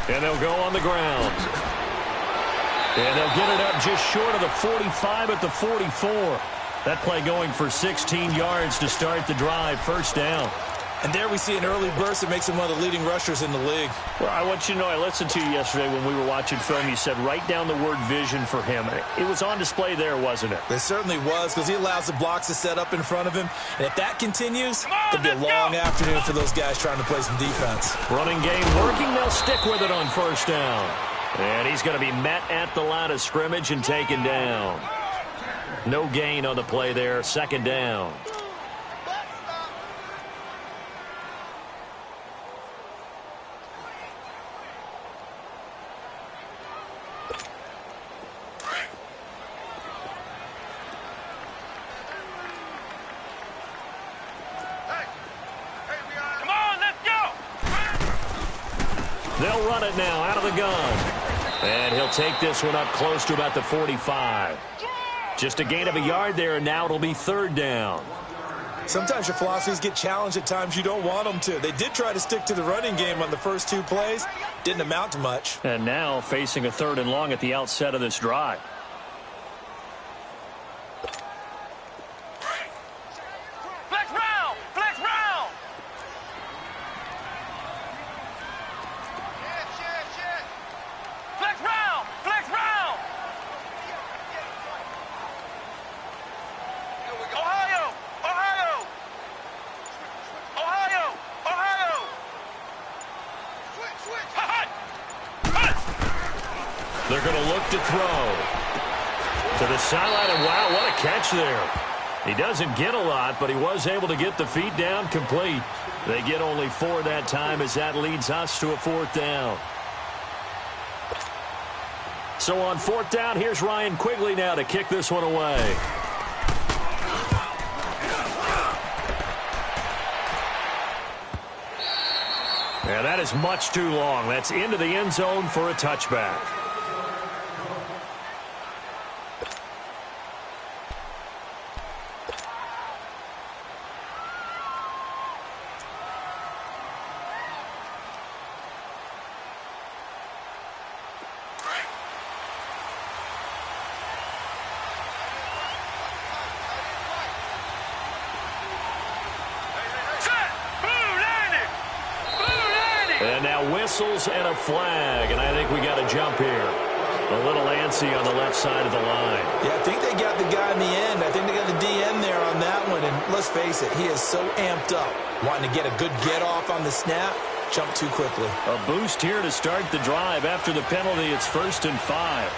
And they'll go on the ground. And they'll get it up just short of the 45 at the 44. That play going for 16 yards to start the drive. First down. And there we see an early burst that makes him one of the leading rushers in the league. Well, I want you to know, I listened to you yesterday when we were watching film. You said write down the word vision for him. It was on display there, wasn't it? It certainly was, because he allows the blocks to set up in front of him. And if that continues, it'll be a long afternoon for those guys trying to play some defense. Running game working. They'll stick with it on first down. And he's going to be met at the line of scrimmage and taken down. No gain on the play there. Second down. They'll run it now out of the gun. And he'll take this one up close to about the 45. Just a gain of a yard there, and now it'll be third down. Sometimes your philosophies get challenged at times you don't want them to. They did try to stick to the running game on the first two plays. Didn't amount to much. And now facing a third and long at the outset of this drive. They're going to look to throw. To the sideline, and wow, what a catch there. He doesn't get a lot, but he was able to get the feet down complete. They get only 4 that time as that leads us to a fourth down. So on fourth down, here's Ryan Quigley now to kick this one away. And that is much too long. That's into the end zone for a touchback. And now whistles and a flag, and I think we got a jump here. A little antsy on the left side of the line. Yeah, I think they got the guy in the end. I think they got the DN there on that one, and let's face it, he is so amped up, wanting to get a good get-off on the snap, jump too quickly. A boost here to start the drive after the penalty. It's 1st and 5.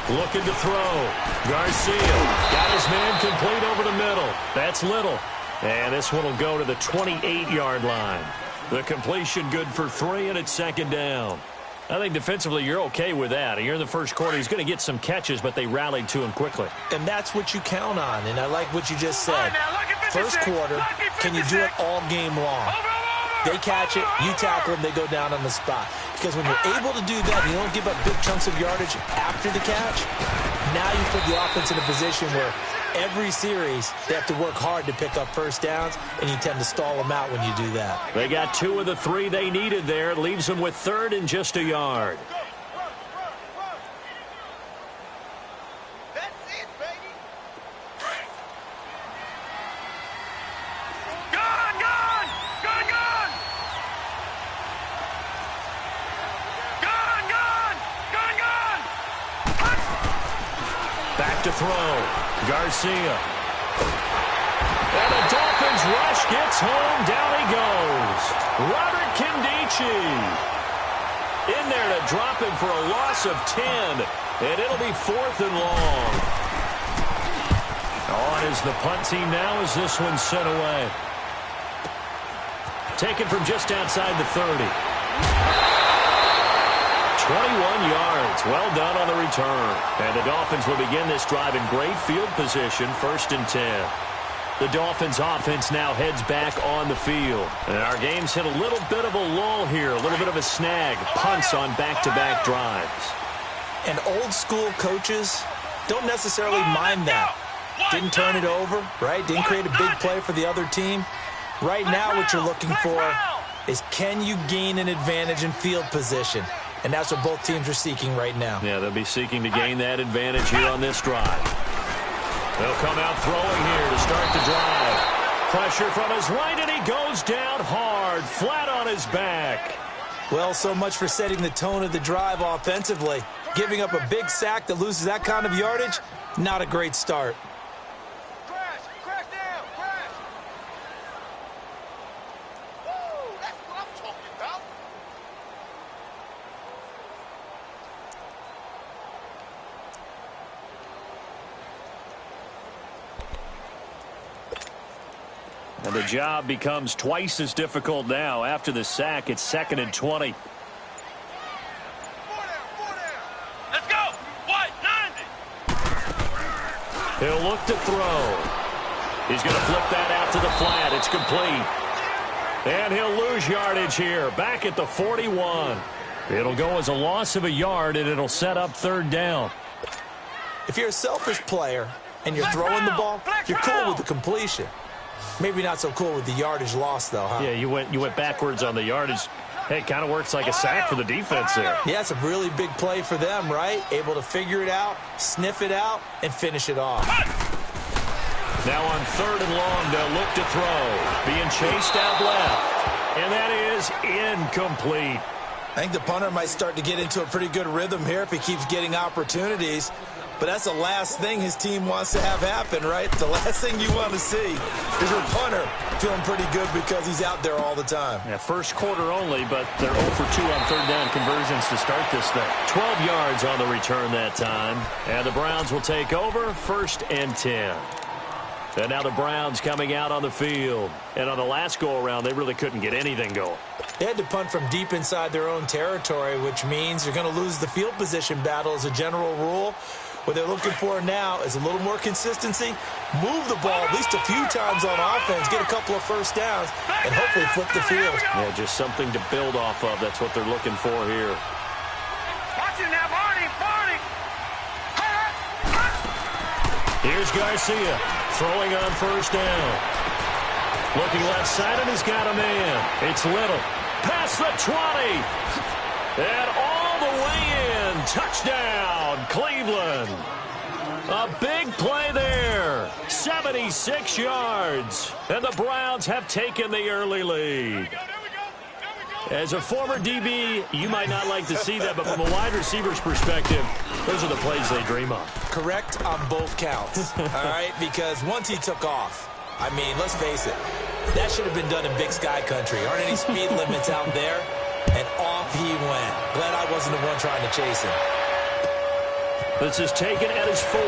Looking to throw. Garcia got his man complete over the middle. That's Little. And this one will go to the 28-yard line. The completion good for 3, and it's second down. I think defensively you're okay with that. Here in the first quarter, he's going to get some catches, but they rallied to him quickly. And that's what you count on, and I like what you just said. First quarter, can you do it all game long? They catch it, you tackle them, they go down on the spot. Because when you're able to do that, you don't give up big chunks of yardage after the catch. Now you put the offense in a position where every series they have to work hard to pick up first downs, and you tend to stall them out when you do that. They got 2 of the 3 they needed there. It leaves them with third and just a yard. To throw. Garcia. And the Dolphins rush gets home. Down he goes. Robert Nkemdiche in there to drop him for a loss of 10. And it'll be 4th and long. On is the punt team now as this one's sent away. Taken from just outside the 30. 21 yards. Well done on the return. And the Dolphins will begin this drive in great field position, 1st and 10. The Dolphins offense now heads back on the field. And our game's hit a little bit of a lull here, a little bit of a snag. Punts on back-to-back drives. And old school coaches, don't necessarily mind that. Didn't turn it over, right? Didn't create a big play for the other team. Right now what you're looking for is, can you gain an advantage in field position? And that's what both teams are seeking right now. Yeah, they'll be seeking to gain that advantage here on this drive. They'll come out throwing here to start the drive. Pressure from his right, and he goes down hard, flat on his back. Well, so much for setting the tone of the drive offensively. Giving up a big sack that loses that kind of yardage, not a great start. Crash down, crash. Woo, that's what I'm talking about. And the job becomes twice as difficult now. After the sack, it's 2nd and 20. Let's go. White, 90. He'll look to throw. He's going to flip that out to the flat. It's complete. And he'll lose yardage here. Back at the 41. It'll go as a loss of a yard, and it'll set up 3rd down. If you're a selfish player and you're throwing the ball, you're cool with the completion. Maybe not so cool with the yardage loss, though, huh? Yeah, you went backwards on the yardage. Hey, it kind of works like a sack for the defense there. Yeah, it's a really big play for them, right? Able to figure it out, sniff it out, and finish it off. Now on 3rd and long, they'll look to throw. Being chased out left. And that is incomplete. I think the punter might start to get into a pretty good rhythm here if he keeps getting opportunities. But that's the last thing his team wants to have happen, right? The last thing you want to see is your punter feeling pretty good because he's out there all the time. Yeah, first quarter only, but they're 0 for 2 on 3rd down conversions to start this thing. 12 yards on the return that time. And the Browns will take over, 1st and 10. And now the Browns coming out on the field. And on the last go-around, they really couldn't get anything going. They had to punt from deep inside their own territory, which means you're going to lose the field position battle as a general rule. What they're looking for now is a little more consistency, move the ball at least a few times on offense, get a couple of first downs, and hopefully flip the field. Yeah, just something to build off of. That's what they're looking for here. Watch it now, Barney. Here's Garcia throwing on 1st down. Looking left side, and he's got a man. It's Little. Past the 20. And all the way in. Touchdown, Cleveland. A big play there. 76 yards. And the Browns have taken the early lead. As a former DB, you might not like to see that, but from a wide receiver's perspective, those are the plays they dream of. Correct on both counts, all right? Because once he took off, I mean, let's face it, that should have been done in Big Sky Country. Aren't any speed limits out there? And off he went. Glad I wasn't the one trying to chase him. This is taken at his 4.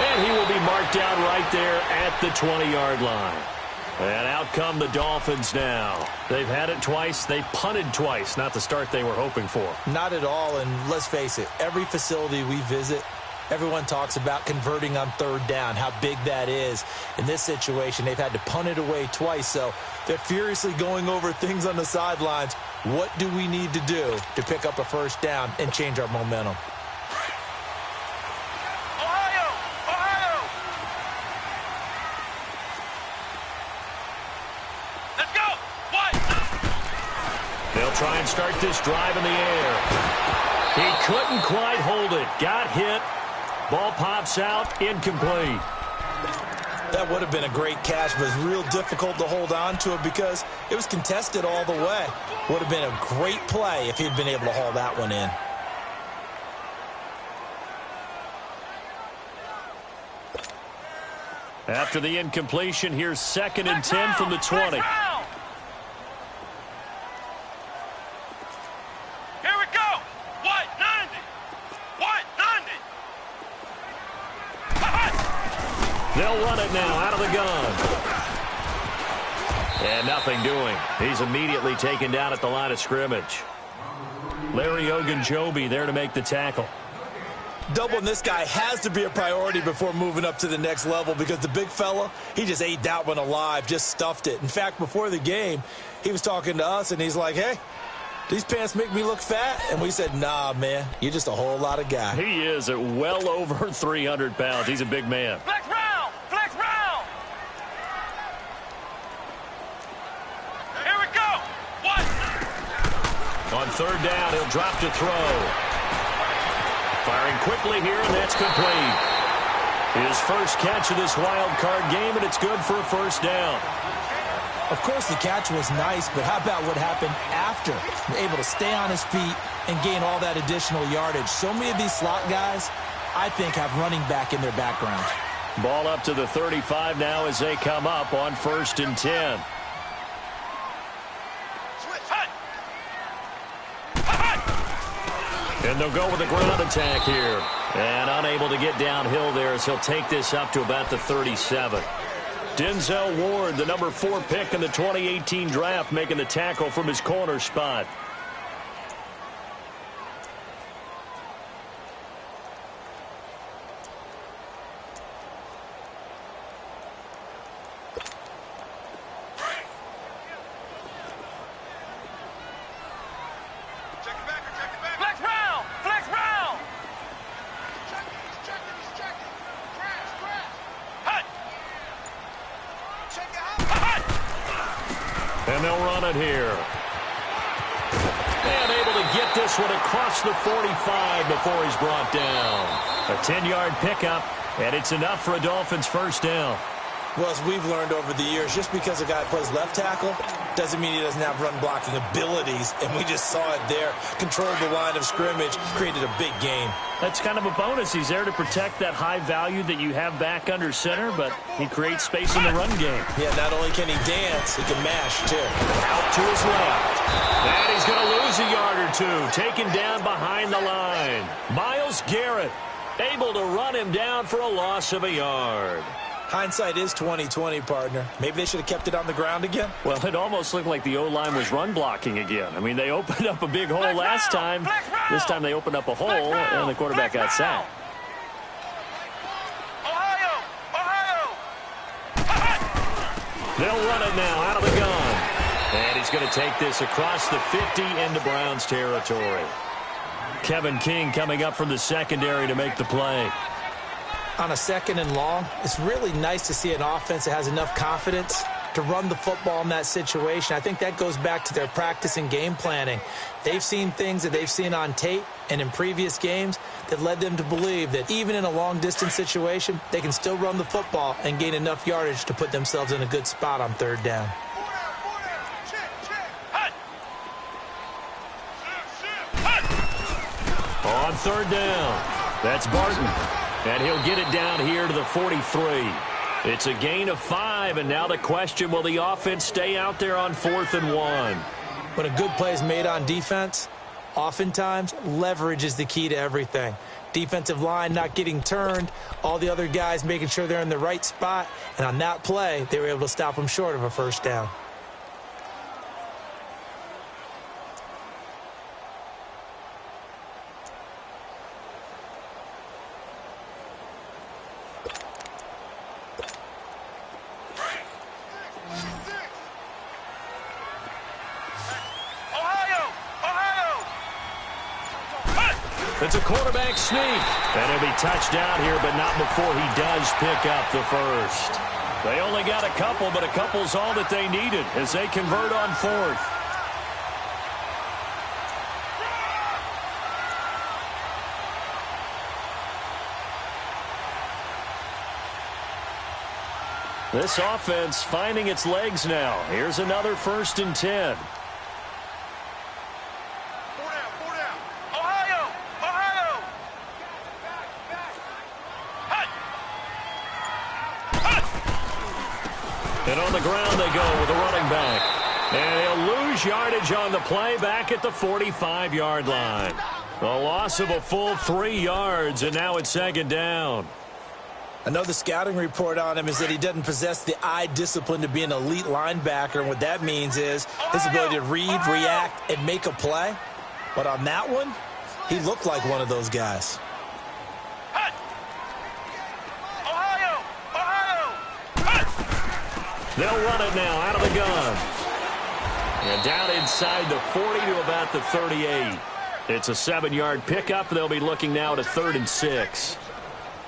And he will be marked down right there at the 20-yard line. And out come the Dolphins now. They've had it twice. They've punted twice. Not the start they were hoping for. Not at all, and let's face it, every facility we visit, everyone talks about converting on 3rd down, how big that is. In this situation, they've had to punt it away twice, so they're furiously going over things on the sidelines. What do we need to do to pick up a 1st down and change our momentum? They'll try and start this drive in the air. He couldn't quite hold it. Got hit. Ball pops out. Incomplete. That would have been a great catch, but it's real difficult to hold on to it because it was contested all the way. Would have been a great play if he'd been able to haul that one in. After the incompletion, here's 2nd and 10 from the 20. They'll run it now out of the gun. And nothing doing. He's immediately taken down at the line of scrimmage. Larry Ogunjobi there to make the tackle. Doubling this guy has to be a priority before moving up to the next level because the big fella, he just ate that one alive, just stuffed it. In fact, before the game, he was talking to us, and he's like, hey, These pants make me look fat. And we said, nah, man, you're just a whole lot of guy. He is at well over 300 pounds. He's a big man. Flex round! Flex round! Here we go! What? On third down, he'll drop to throw. Firing quickly here, and that's complete. His first catch of this wild card game, and it's good for a first down. Of course, the catch was nice, but how about what happened after? Able to stay on his feet and gain all that additional yardage. So many of these slot guys, I think, have running back in their background. Ball up to the 35 now as they come up on 1st and 10. And they'll go with a ground attack here. And unable to get downhill there as he'll take this up to about the 37. Denzel Ward, the number 4 pick in the 2018 draft, making the tackle from his corner spot. And they'll run it here. And able to get this one across the 45 before he's brought down. A 10-yard pickup, and it's enough for a Dolphins first down. Well, as we've learned over the years, just because a guy plays left tackle doesn't mean he doesn't have run-blocking abilities, and we just saw it there. Controlled the line of scrimmage, created a big gain. That's kind of a bonus. He's there to protect that high value that you have back under center, but he creates space in the run game. Yeah, not only can he dance, he can mash, too. Out to his left. And he's going to lose a yard or two, taken down behind the line. Myles Garrett able to run him down for a loss of a yard. Hindsight is 20/20, partner. Maybe they should have kept it on the ground again. Well, it almost looked like the O-line was run blocking again. I mean, they opened up a big hole last time. This time they opened up a hole, and the quarterback got sacked. Ohio! They'll run it now out of the gun. And he's going to take this across the 50 into Browns territory. Kevin King coming up from the secondary to make the play. On a 2nd and long, it's really nice to see an offense that has enough confidence to run the football in that situation. I think that goes back to their practice and game planning. They've seen things that they've seen on tape and in previous games that led them to believe that even in a long-distance situation, they can still run the football and gain enough yardage to put themselves in a good spot on 3rd down. On 3rd down, that's Barton. And he'll get it down here to the 43. It's a gain of 5, and now the question, will the offense stay out there on 4th and 1? When a good play is made on defense, oftentimes leverage is the key to everything. Defensive line not getting turned, all the other guys making sure they're in the right spot, and on that play, they were able to stop them short of a first down. It's a quarterback sneak. And he'll be touched down here, but not before he does pick up the first. They only got a couple, but a couple's all that they needed as they convert on 4th. This offense finding its legs now. Here's another 1st and 10. And on the ground they go with a running back. And he'll lose yardage on the play back at the 45-yard line. A loss of a full 3 yards, and now it's 2nd down. I know the scouting report on him is that he doesn't possess the eye discipline to be an elite linebacker. And what that means is his ability to read, react, and make a play. But on that one, he looked like one of those guys. Ohio! They'll run it now out of the gun. And down inside the 40 to about the 38. It's a 7-yard pickup. They'll be looking now at a 3rd and 6.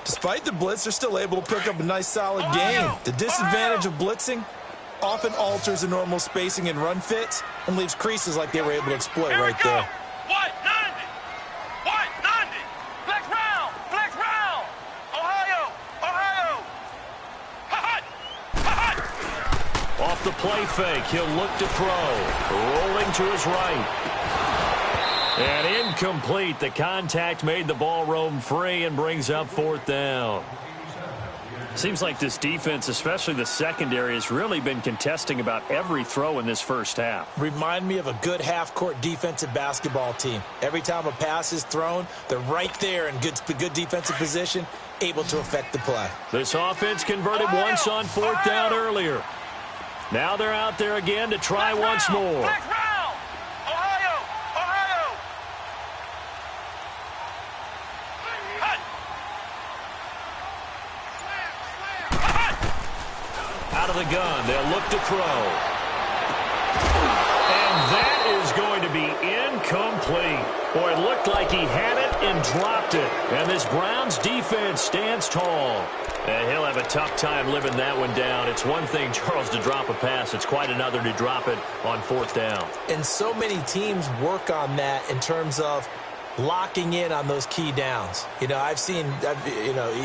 Despite the blitz, they're still able to pick up a nice solid gain. The disadvantage of blitzing often alters the normal spacing and run fits and leaves creases like they were able to exploit right there. White 90. White 90. Flex round. Flex round. Ohio. Ohio. Hot. Hot. Off the play fake, he'll look to throw. Rolling to his right. And incomplete. The contact made the ball roam free and brings up 4th down. Seems like this defense, especially the secondary, has really been contesting about every throw in this first half. Remind me of a good half-court defensive basketball team. Every time a pass is thrown, they're right there in good defensive position, able to affect the play. This offense converted once on 4th down earlier. Now they're out there again to try once more. Flex round. Ohio. Ohio. Out of the gun, they'll look to throw. And that is going to be incomplete. Boy, it looked like he had it and dropped it. And this Browns defense stands tall. And he'll have a tough time living that one down. It's one thing, Charles, to drop a pass. It's quite another to drop it on 4th down. And so many teams work on that in terms of locking in on those key downs. You know,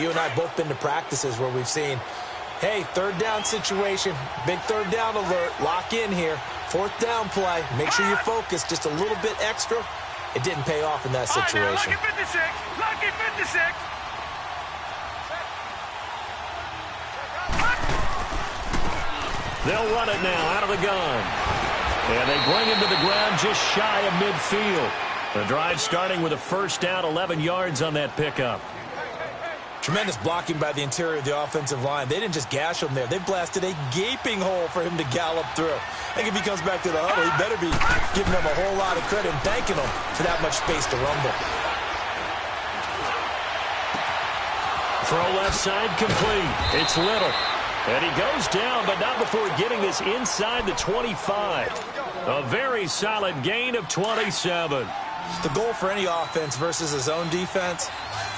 you and I both been to practices where we've seen, hey, 3rd down situation, big 3rd down alert, lock in here, 4th down play, make sure you focus just a little bit extra. It didn't pay off in that situation. Lucky 56. Lucky 56. They'll run it now out of the gun. And they bring him to the ground just shy of midfield. The drive starting with a 1st down, 11 yards on that pickup. Tremendous blocking by the interior of the offensive line. They didn't just gash him there. They blasted a gaping hole for him to gallop through. I think if he comes back to the huddle, he better be giving them a whole lot of credit and thanking them for that much space to rumble. Throw left side complete. It's Little. And he goes down, but not before getting this inside the 25. A very solid gain of 27. The goal for any offense versus his own defense,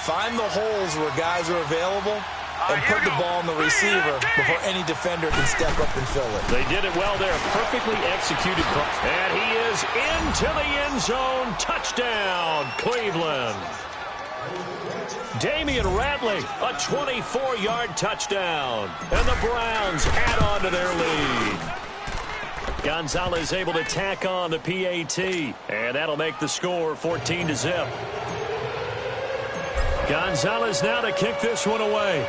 find the holes where guys are available and put the ball on the receiver before any defender can step up and fill it. They did it well there. Perfectly executed. And he is into the end zone. Touchdown, Cleveland. Damian Ratley, a 24-yard touchdown. And the Browns add on to their lead. Gonzalez able to tack on the PAT. And that'll make the score 14-0. Gonzalez now to kick this one away.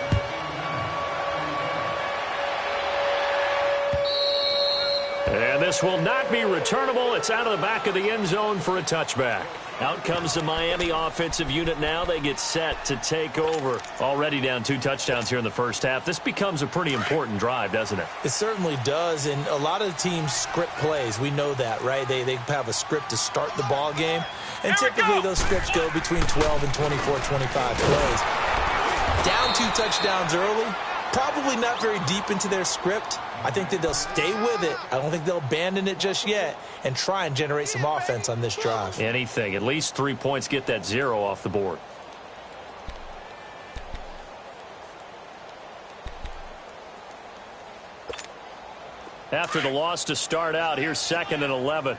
And this will not be returnable. It's out of the back of the end zone for a touchback. Out comes the Miami offensive unit now. They get set to take over. Already down 2 touchdowns here in the first half. This becomes a pretty important drive, doesn't it? It certainly does, and a lot of teams script plays. We know that, right? They have a script to start the ball game, and typically those scripts go between 12 and 24, 25 plays. Down 2 touchdowns early, probably not very deep into their script. I think that they'll stay with it. I don't think they'll abandon it just yet and try and generate some offense on this drive. Anything. At least 3 points, get that 0 off the board. After the loss to start out, here's 2nd and 11.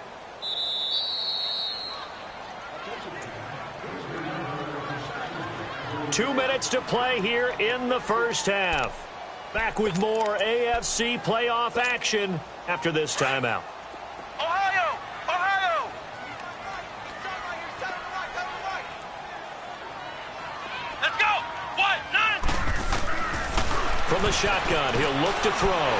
Two minutes to play here in the first half. Back with more AFC playoff action after this timeout. Ohio! Ohio! Let's go! What? 9! From the shotgun, he'll look to throw.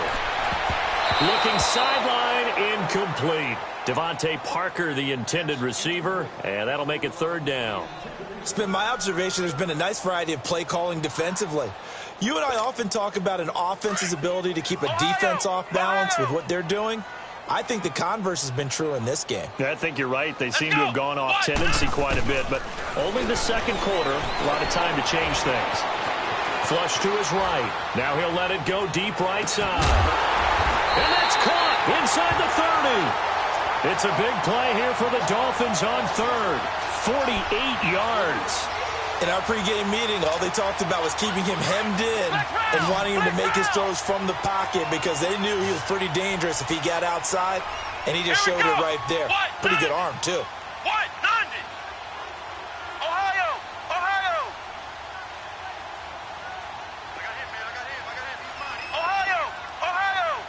Looking sideline, incomplete. Devontae Parker, the intended receiver, and that'll make it 3rd down. It's been my observation there's been a nice variety of play calling defensively. You and I often talk about an offense's ability to keep a defense off balance with what they're doing. I think the converse has been true in this game. I think you're right. They seem to have gone off tendency quite a bit, but only the second quarter, a lot of time to change things. Flush to his right. Now he'll let it go deep right side. And that's caught inside the 30. It's a big play here for the Dolphins on third. 48 yards. In our pregame meeting, all they talked about was keeping him hemmed in and wanting him to make his throws from the pocket because they knew he was pretty dangerous if he got outside, and he just showed it right there. Pretty good arm, too. Ohio! Ohio! Ohio! Ohio!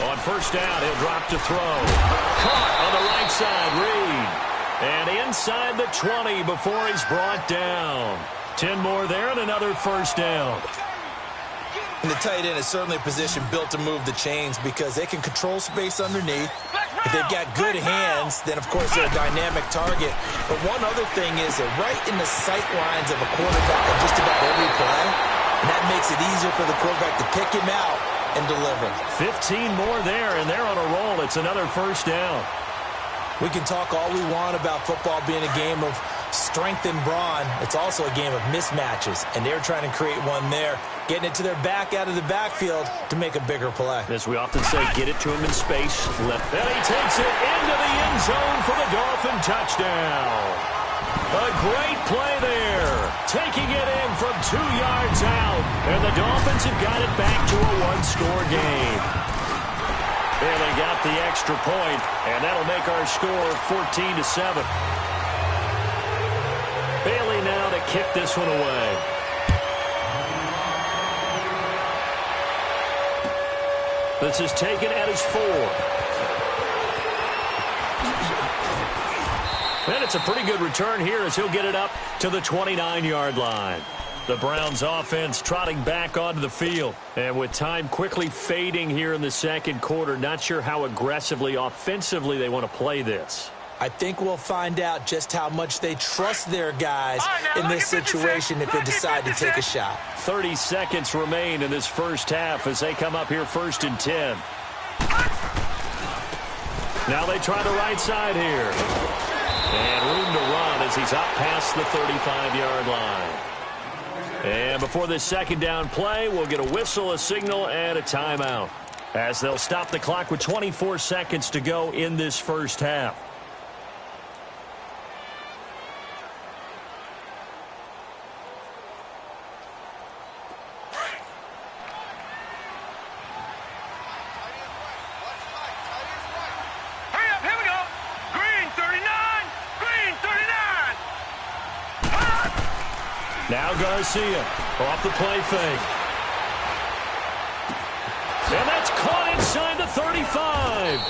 On first down, he'll drop to throw. Caught on the right side, Reed. And inside the 20 before he's brought down. 10 more there and another first down. And the tight end is certainly a position built to move the chains because they can control space underneath. If they've got good hands, then, of course, they're a dynamic target. But one other thing is they're right in the sight lines of a quarterback on just about every play. And that makes it easier for the quarterback to pick him out and deliver. 15 more there, and they're on a roll. It's another first down. We can talk all we want about football being a game of strength and brawn. It's also a game of mismatches, and they're trying to create one there, getting it to their back out of the backfield to make a bigger play. As we often say, get it to him in space. Left. And he takes it into the end zone for the Dolphin touchdown. A great play there. Taking it in from 2 yards out. And the Dolphins have got it back to a one-score game. And they got the extra point, and that'll make our score 14-7. Bailey now to kick this one away. This is taken at his 4. And it's a pretty good return here as he'll get it up to the 29-yard line. The Browns offense trotting back onto the field. And with time quickly fading here in the second quarter, not sure how aggressively, offensively they want to play this. I think we'll find out just how much they trust their guys in this situation if they decide to take a shot. 30 seconds remain in this first half as they come up here first and 10. Now they try the right side here. And room to run as he's up past the 35-yard line. And before this second down play, we'll get a whistle, a signal, and a timeout, as they'll stop the clock with 24 seconds to go in this first half. Hurry up, here we go. Green 39, green 39. Now Garcia off the play fake. And that's caught inside the 35.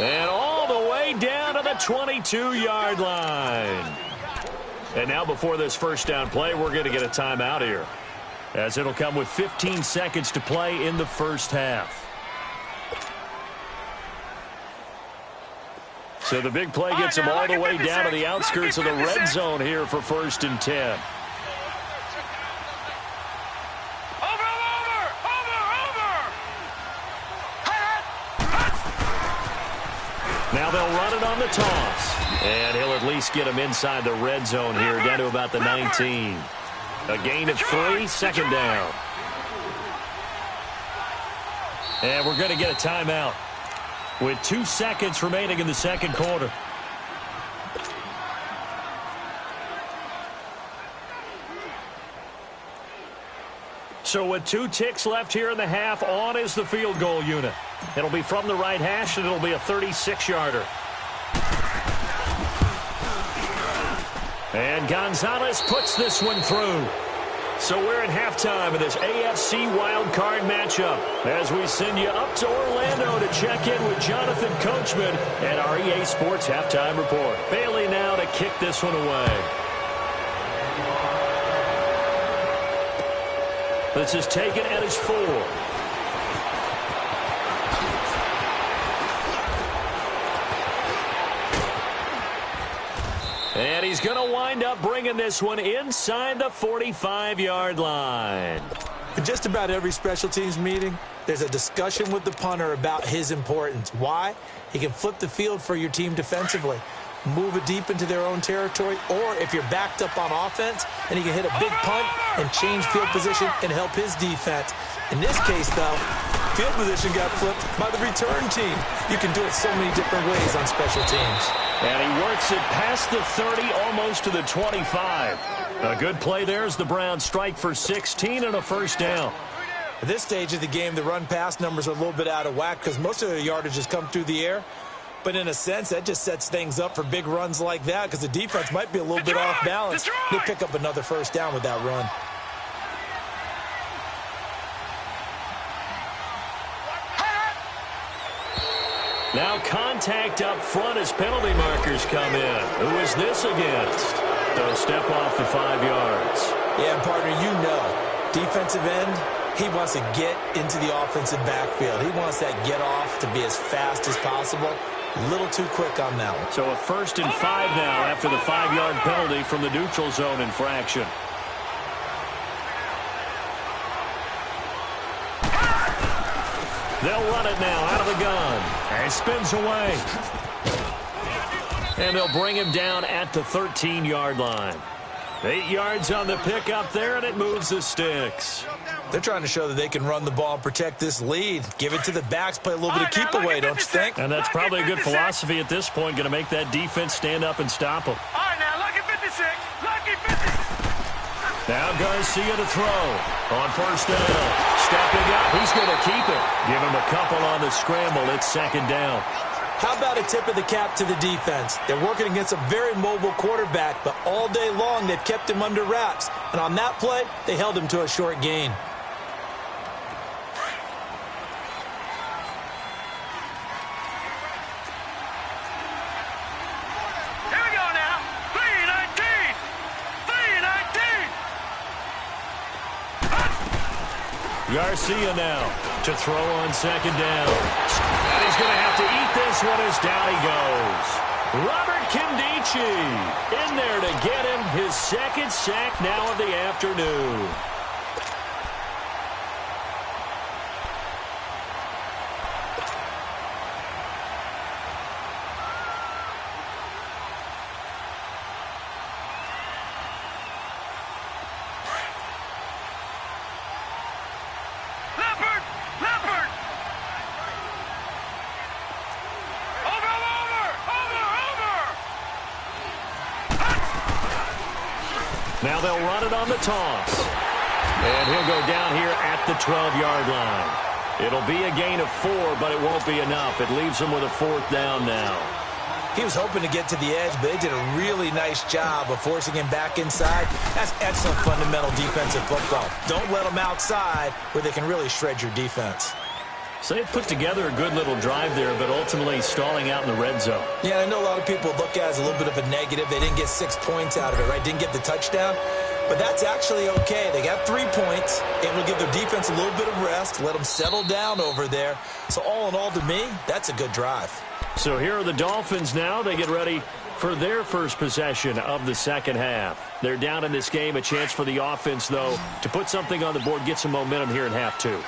And all the way down to the 22-yard line. And now before this first down play, we're going to get a timeout here, as it'll come with 15 seconds to play in the first half. So the big play gets them all the way down to the outskirts of the red zone here for first and 10. Now they'll run it on the toss. And he'll at least get him inside the red zone here, down to about the 19. A gain of 3, second down. And we're going to get a timeout with 2 seconds remaining in the second quarter. So with 2 ticks left here in the half, on is the field goal unit. It'll be from the right hash, and it'll be a 36-yarder. And Gonzalez puts this one through. So we're at halftime of this AFC wildcard matchup as we send you up to Orlando to check in with Jonathan Coachman at our EA Sports Halftime Report. Bailey now to kick this one away. This is taken at his 4. And he's going to wind up bringing this one inside the 45-yard line. In just about every special teams meeting, there's a discussion with the punter about his importance. Why? He can flip the field for your team defensively, move it deep into their own territory, or if you're backed up on offense, and he can hit a big punt and change field position and help his defense. In this case, though, field position got flipped by the return team. You can do it so many different ways on special teams. And he works it past the 30, almost to the 25. A good play there as the Browns strike for 16 and a first down. At this stage of the game, the run-pass numbers are a little bit out of whack because most of their yardage has come through the air. But in a sense, that just sets things up for big runs like that because the defense might be a little bit off balance. They pick up another first down with that run. Now contact up front as penalty markers come in. Who is this against? They'll step off the 5 yards. Yeah, partner, you know, defensive end, he wants to get into the offensive backfield. He wants that get off to be as fast as possible. A little too quick on that one. So a 1st and 5 now after the 5-yard penalty from the neutral zone infraction. They'll run it now out of the gun. And he spins away. And they'll bring him down at the 13-yard line. 8 yards on the pickup there, and it moves the sticks. They're trying to show that they can run the ball and protect this lead. Give it to the backs, play a little bit of keep away, don't you think? And that's probably a good philosophy at this point, going to make that defense stand up and stop them. All right, now, lucky 56. Lucky 50. Now Garcia to throw on first down. Stepping up, he's going to keep it. Give him a couple on the scramble. It's 2nd down. How about a tip of the cap to the defense? They're working against a very mobile quarterback, but all day long they've kept him under wraps. And on that play, they held him to a short gain. Here we go now. 3-19. 3-19. Garcia now to throw on 2nd down. And he's going to have to eat this one as down he goes. Robert Nkemdiche in there to get him his 2nd sack now of the afternoon. Now they'll run it on the toss. And he'll go down here at the 12-yard line. It'll be a gain of 4, but it won't be enough. It leaves him with a 4th down now. He was hoping to get to the edge, but they did a really nice job of forcing him back inside. That's excellent fundamental defensive football. Don't let them outside where they can really shred your defense. So they put together a good little drive there, but ultimately stalling out in the red zone. Yeah, I know a lot of people look at it as a little bit of a negative. They didn't get 6 points out of it, right? Didn't get the touchdown. But that's actually okay. They got 3 points. Able to give their defense a little bit of rest, let them settle down over there. So all in all, to me, that's a good drive. So here are the Dolphins now. They get ready for their first possession of the second half. They're down in this game. A chance for the offense, though, to put something on the board, get some momentum here in half 2.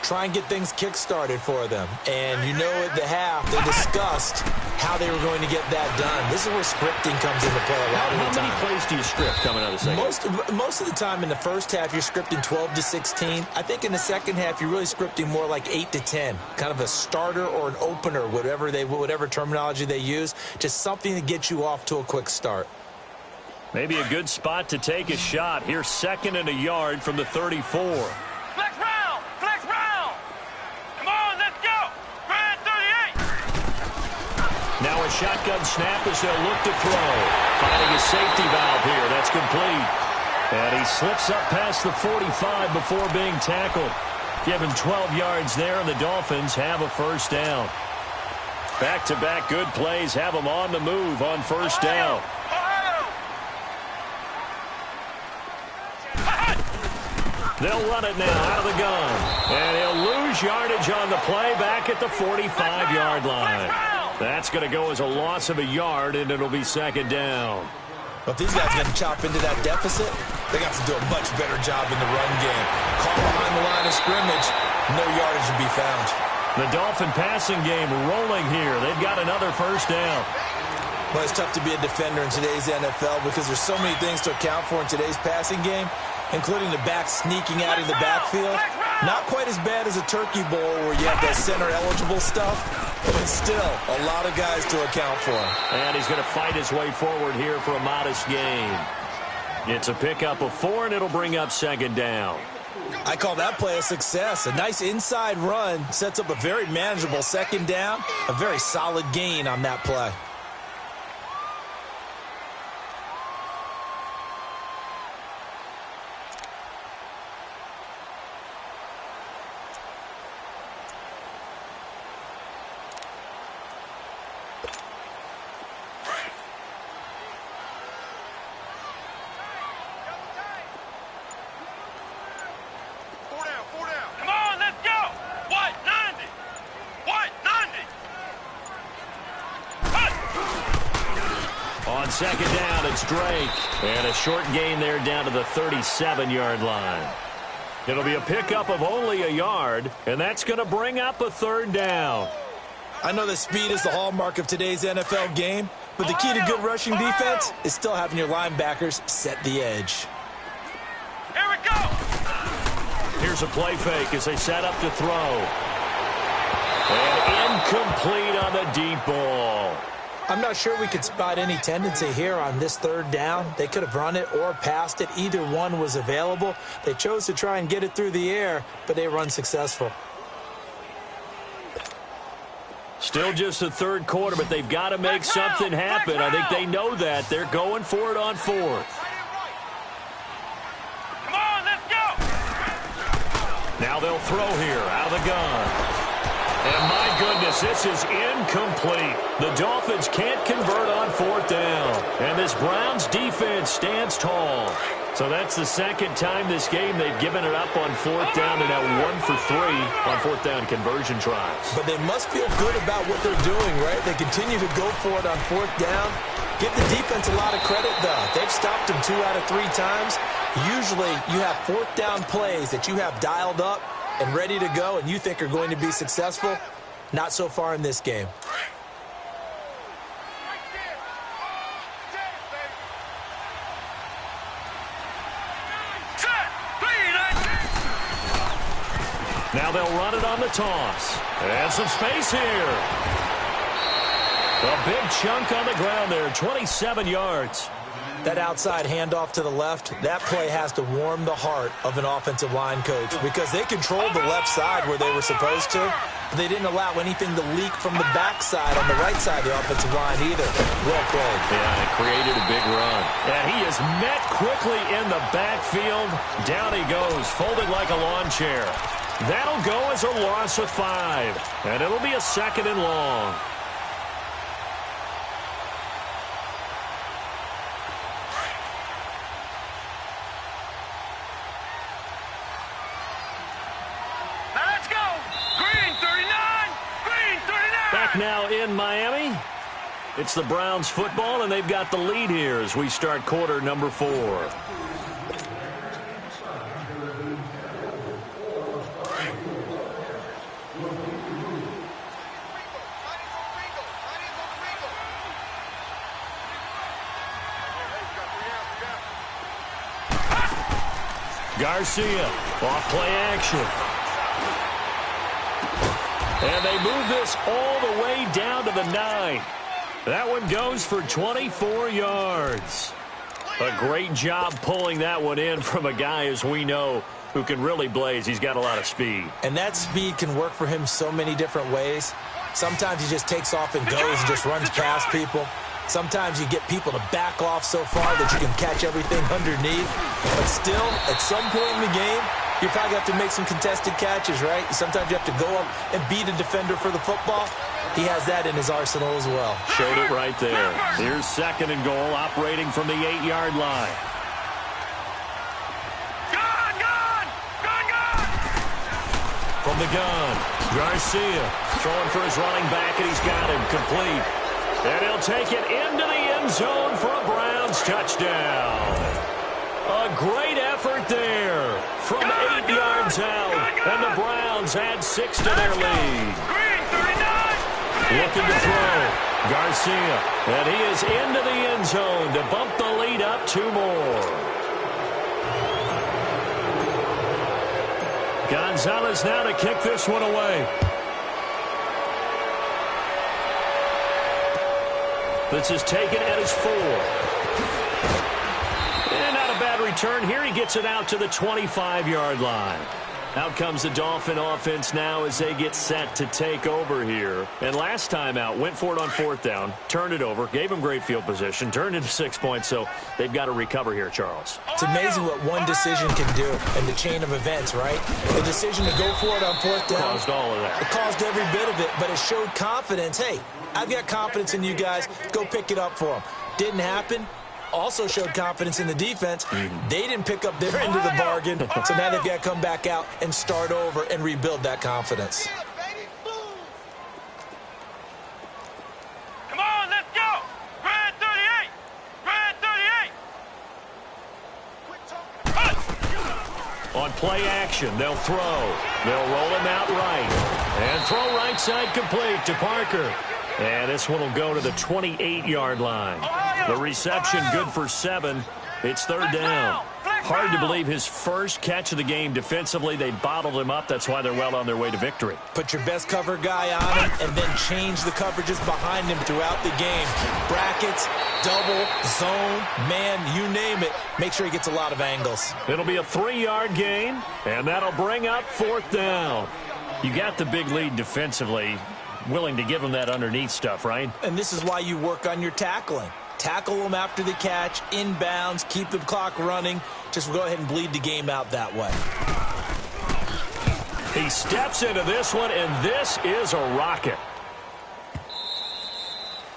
Try and get things kick-started for them. And you know at the half, they discussed how they were going to get that done. This is where scripting comes into play a lot of the time. How many plays do you script coming out of the second? Most of the time in the first half, you're scripting 12 to 16. I think in the second half, you're really scripting more like 8 to 10. Kind of a starter or an opener, whatever terminology they use. Just something to get you off to a quick start. Maybe a good spot to take a shot. Here's 2nd and a yard from the 34. Flex round! Flex round! Come on, let's go! Brand 38! Now a shotgun snap as they'll look to throw. Finding a safety valve here. That's complete. And he slips up past the 45 before being tackled. Give him 12 yards there, and the Dolphins have a first down. Back-to-back good plays have them on the move on first down. They'll run it now out of the gun. And he'll lose yardage on the play back at the 45-yard line. That's going to go as a loss of a yard, and it'll be 2nd down. But these guys are going to chop into that deficit. They got to do a much better job in the run game. Call behind the line of scrimmage. No yardage to be found. The Dolphin passing game rolling here. They've got another first down. Well, it's tough to be a defender in today's NFL because there's so many things to account for in today's passing game, including the back sneaking out of the backfield. Not quite as bad as a Turkey Bowl where you have the center-eligible stuff, but it's still a lot of guys to account for. And he's going to fight his way forward here for a modest gain. It's a pickup of 4, and it'll bring up second down. I call that play a success. A nice inside run sets up a very manageable second down, a very solid gain on that play. On second down, it's Drake. And a short gain there down to the 37-yard line. It'll be a pickup of only a yard, and that's going to bring up a third down. I know that speed is the hallmark of today's NFL game, but the key to good rushing defense is still having your linebackers set the edge. Here we go. Here's a play fake as they set up to throw. And incomplete on the deep ball. I'm not sure we could spot any tendency here on this third down. They could have run it or passed it. Either one was available. They chose to try and get it through the air, but they were unsuccessful. Still just the third quarter, but they've got to make something happen. I think they know that. They're going for it on fourth. Come on, let's go. Now they'll throw here out of the gun. And my goodness, this is incomplete. The Dolphins can't convert on fourth down. And this Browns defense stands tall. So that's the second time this game they've given it up on fourth down, and now 1 for 3 on fourth down conversion tries. But they must feel good about what they're doing, right? They continue to go for it on fourth down. Give the defense a lot of credit, though. They've stopped them 2 out of 3 times. Usually you have fourth down plays that you have dialed up and ready to go and you think are going to be successful. Not so far in this game. Now they'll run it on the toss. And some space here. A big chunk on the ground there, 27 yards. That outside handoff to the left, that play has to warm the heart of an offensive line coach because they controlled the left side where they were supposed to, but they didn't allow anything to leak from the backside on the right side of the offensive line either. Well played. Yeah, it created a big run. And he is met quickly in the backfield. Down he goes, folded like a lawn chair. That'll go as a loss of 5, and it'll be a second and long. Now in Miami, it's the Browns football, and they've got the lead here as we start quarter number 4. Garcia, off play action. And they move this all the way down to the 9. That one goes for 24 yards. A great job pulling that one in from a guy, as we know, who can really blaze. He's got a lot of speed. And that speed can work for him so many different ways. Sometimes he just takes off and goes and just runs past people. Sometimes you get people to back off so far that you can catch everything underneath. But still, at some point in the game, you probably have to make some contested catches, right? Sometimes you have to go up and beat a defender for the football. He has that in his arsenal as well. Showed it right there. Here's second and goal, operating from the 8-yard line. From the gun, Garcia throwing for his running back, and he's got him complete. And he'll take it into the end zone for a Browns touchdown. A great effort there from 8 yards out, and the Browns add 6 to their lead. Looking to throw, Garcia, and he is into the end zone to bump the lead up 2 more. Gonzalez now to kick this one away. This is taken at his 4. And not a bad return here. He gets it out to the 25-yard line. Out comes the Dolphin offense now as they get set to take over here. And last time out, went for it on 4th down, turned it over, gave them great field position, turned into 6 points, so they've got to recover here, Charles. It's amazing what one decision can do in the chain of events, right? The decision to go for it on 4th down. Caused all of that. It caused every bit of it, but it showed confidence. Hey, I've got confidence in you guys. Go pick it up for them. Didn't happen. Also showed confidence in the defense. They didn't pick up their end of the bargain, so now they've got to come back out and start over and rebuild that confidence. Come on, let's go! Grand 38! Grand 38! On play action, they'll throw. They'll roll him out right. And throw right side complete to Parker. And this one will go to the 28-yard line. The reception good for 7. It's 3rd down. Hard to believe his first catch of the game defensively. They bottled him up. That's why they're well on their way to victory. Put your best cover guy on him and then change the coverages behind him throughout the game. Brackets, double, zone, man, you name it. Make sure he gets a lot of angles. It'll be a 3-yard gain, and that'll bring up 4th down. You got the big lead defensively. Willing to give him that underneath stuff, right? And this is why you work on your tackling. Tackle them after the catch, inbounds, keep the clock running. Just go ahead and bleed the game out that way. He steps into this one, and this is a rocket.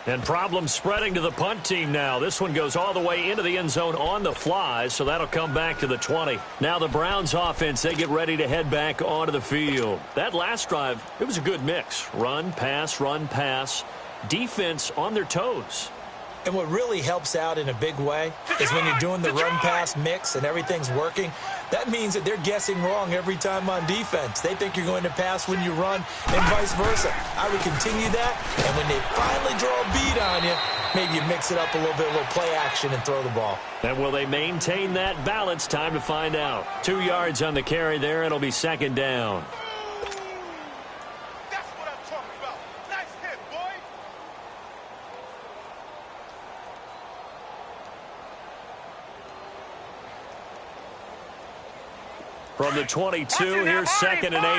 And problems spreading to the punt team now. This one goes all the way into the end zone on the fly, so that'll come back to the 20. Now the Browns offense, they get ready to head back onto the field. That last drive, it was a good mix. Run, pass, defense on their toes. And what really helps out in a big way is when you're doing the run-pass mix and everything's working, that means that they're guessing wrong every time on defense. They think you're going to pass when you run and vice versa. I would continue that, and when they finally draw a beat on you, maybe you mix it up a little bit, a little play action and throw the ball. And will they maintain that balance? Time to find out. 2 yards on the carry there. It'll be 2nd down. From the 22, here's 2nd and 8. All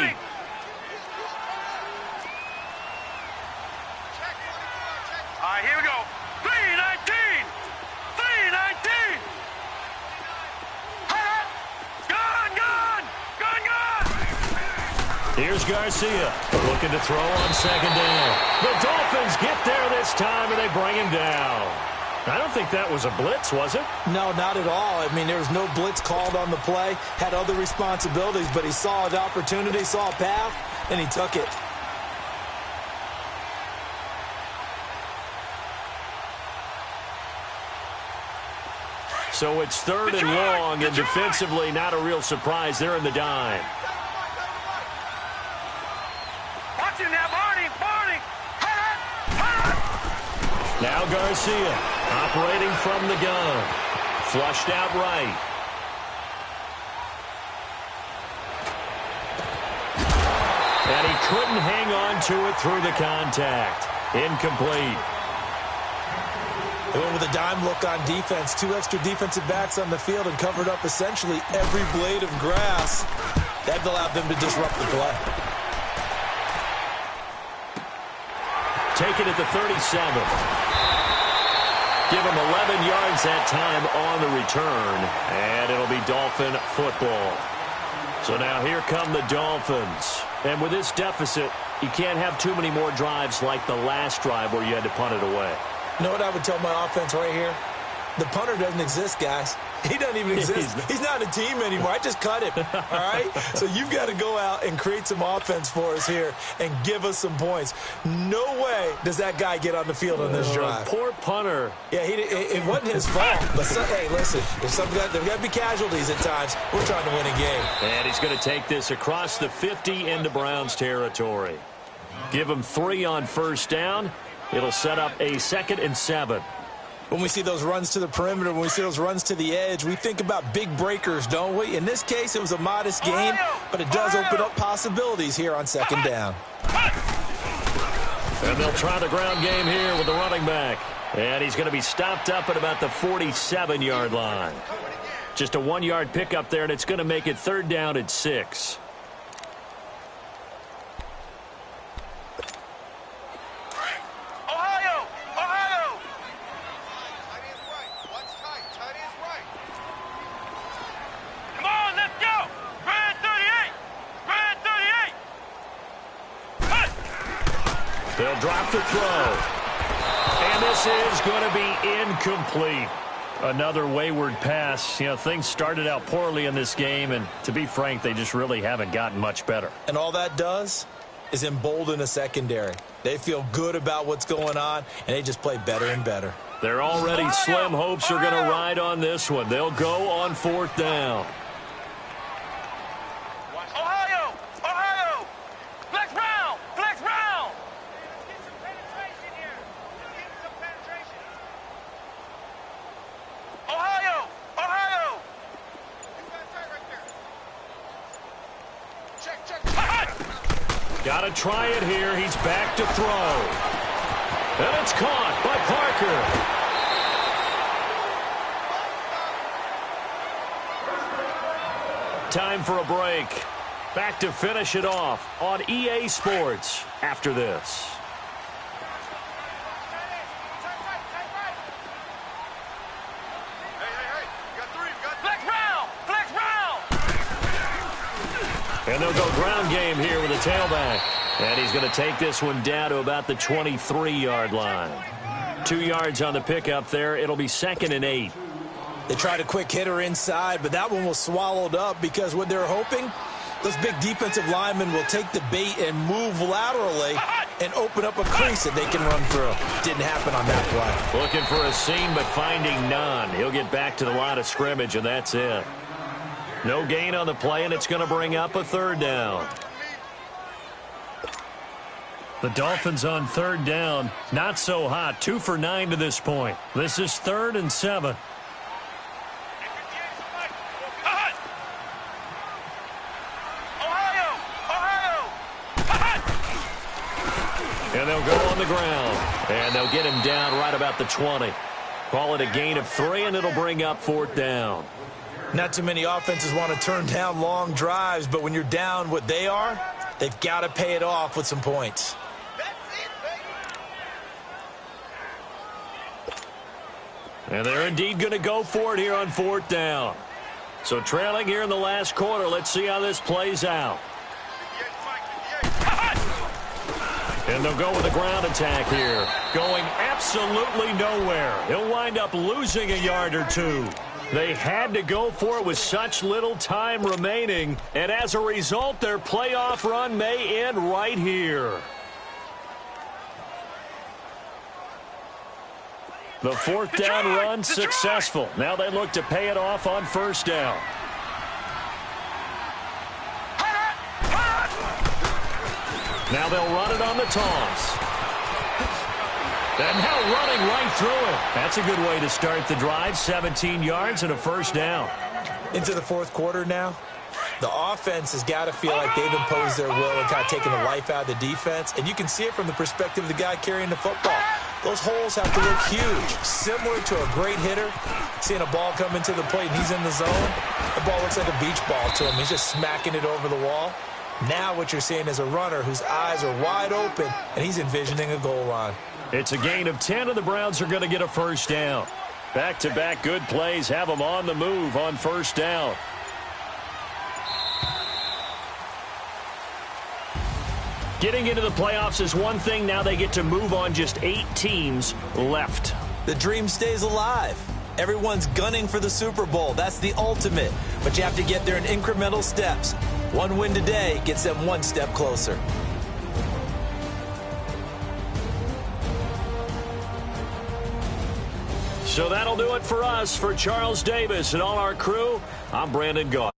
right, here we go. 3-19. 3-19. Gun. Here's Garcia looking to throw on 2nd down. The Dolphins get there this time, and they bring him down. I don't think that was a blitz, was it? No, not at all. I mean, there was no blitz called on the play. Had other responsibilities, but he saw an opportunity, saw a path, and he took it. So it's 3rd and long, and defensively not a real surprise. They're in the dime. Watch him now, Barney. Now Garcia operating from the gun. Flushed out right. And he couldn't hang on to it through the contact. Incomplete. They went with a dime look on defense. 2 extra defensive backs on the field and covered up essentially every blade of grass. That allowed them to disrupt the play. Taken at the 37. Give him 11 yards that time on the return. And it'll be Dolphin football. So now here come the Dolphins. And with this deficit, you can't have too many more drives like the last drive where you had to punt it away. You know what I would tell my offense right here? The punter doesn't exist, guys. He doesn't even exist. He's not a team anymore. I just cut him, all right? So you've got to go out and create some offense for us here and give us some points. No way does that guy get on the field on this drive. Poor punter. Yeah, it wasn't his fault. But, hey, listen, there's got to be casualties at times. We're trying to win a game. And he's going to take this across the 50 into Browns territory. Give him 3 on 1st down. It'll set up a 2nd and 7. When we see those runs to the perimeter, when we see those runs to the edge, we think about big breakers, don't we? In this case, it was a modest gain, but it does open up possibilities here on second down. And they'll try the ground game here with the running back. And he's going to be stopped up at about the 47-yard line. Just a 1-yard pickup there, and it's going to make it third down at 6. They'll drop the throw. And this is going to be incomplete. Another wayward pass. You know, things started out poorly in this game, and to be frank, they just really haven't gotten much better. And all that does is embolden a secondary. They feel good about what's going on, and they just play better and better. They're already slim hopes are going to ride on this one. They'll go on fourth down. Got to try it here. He's back to throw. And it's caught by Parker. Time for a break. Back to finish it off on EA Sports after this. And they'll go ground game here with a tailback. And he's going to take this one down to about the 23-yard line. 2 yards on the pickup there. It'll be 2nd and 8. They tried a quick hitter inside, but that one was swallowed up because what they're hoping, those big defensive linemen will take the bait and move laterally and open up a crease that they can run through. Didn't happen on that play. Looking for a seam, but finding none. He'll get back to the line of scrimmage, and that's it. No gain on the play, and it's going to bring up a third down. The Dolphins on third down, not so hot. 2 for 9 to this point. This is 3rd and 7. And they'll go on the ground, and they'll get him down right about the 20. Call it a gain of 3, and it'll bring up fourth down. Not too many offenses want to turn down long drives, but when you're down what they are, they've got to pay it off with some points. And they're indeed going to go for it here on fourth down. So trailing here in the last quarter, let's see how this plays out. And they'll go with a ground attack here. Going absolutely nowhere. He'll wind up losing a yard or 2. They had to go for it with such little time remaining, and as a result, their playoff run may end right here. The fourth down run successful. Now they look to pay it off on first down. Now they'll run it on the toss. And now running right through it. That's a good way to start the drive. 17 yards and a first down. Into the fourth quarter now. The offense has got to feel like they've imposed their will and kind of taken the life out of the defense. And you can see it from the perspective of the guy carrying the football. Those holes have to look huge. Similar to a great hitter. Seeing a ball come into the plate and he's in the zone. The ball looks like a beach ball to him. He's just smacking it over the wall. Now what you're seeing is a runner whose eyes are wide open and he's envisioning a goal line. It's a gain of 10, and the Browns are going to get a first down. Back-to-back good plays have them on the move on first down. Getting into the playoffs is one thing. Now they get to move on. Just 8 teams left. The dream stays alive. Everyone's gunning for the Super Bowl. That's the ultimate. But you have to get there in incremental steps. One win today gets them one step closer. So that'll do it for us. For Charles Davis and all our crew, I'm Brandon Gaudin.